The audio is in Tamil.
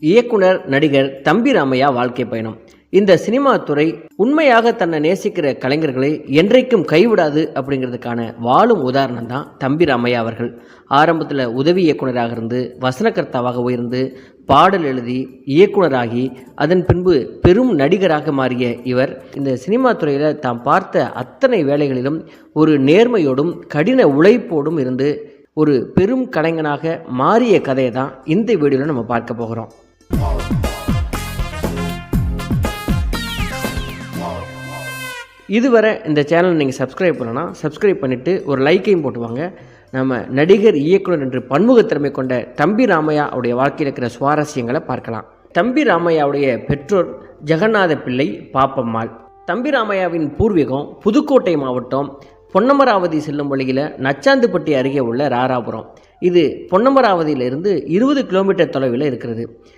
இயக்குனர் நடிகர் தம்பி ராமையா வாழ்க்கை பயணம். இந்த சினிமா துறை உண்மையாக தன்னை நேசிக்கிற கலைஞர்களை என்றைக்கும் கைவிடாது அப்படிங்கிறதுக்கான வாழும் உதாரணம் தான் தம்பி ராமையா அவர்கள். ஆரம்பத்தில் உதவி இயக்குனராக இருந்து வசனகர்த்தாவாக உயர்ந்து பாடல் எழுதி இயக்குனராகி அதன் பின்பு பெரும் நடிகராக மாறிய இவர் இந்த சினிமா துறையில் தாம் பார்த்த அத்தனை வேலைகளிலும் ஒரு நேர்மையோடும் கடின உழைப்போடும் இருந்து ஒரு பெரும் கலைஞனாக மாறிய கதையை தான் இந்த வீடியோவில் நம்ம பார்க்க போகிறோம். இதுவரை இந்த சேனல் நீங்கள் சப்ஸ்கிரைப் பண்ணனா சப்ஸ்கிரைப் பண்ணிவிட்டு ஒரு லைக்கையும் போட்டுவாங்க. நம்ம நடிகர் இயக்குனர் என்று பன்முகத்திறமை கொண்ட தம்பி ராமையா அவருடைய வாழ்க்கையில் இருக்கிற சுவாரஸ்யங்களை பார்க்கலாம். தம்பி ராமையாவுடைய பெற்றோர் ஜெகநாத பிள்ளை பாப்பம்மாள். தம்பி ராமையாவின் பூர்வீகம் புதுக்கோட்டை மாவட்டம் பொன்னமராவதி செல்லும் வழியில் நச்சாந்துப்பட்டி அருகே உள்ள ராராபுரம். இது பொன்னமராவதியிலிருந்து 20 கிலோமீட்டர் தொலைவில் இருக்கிறது.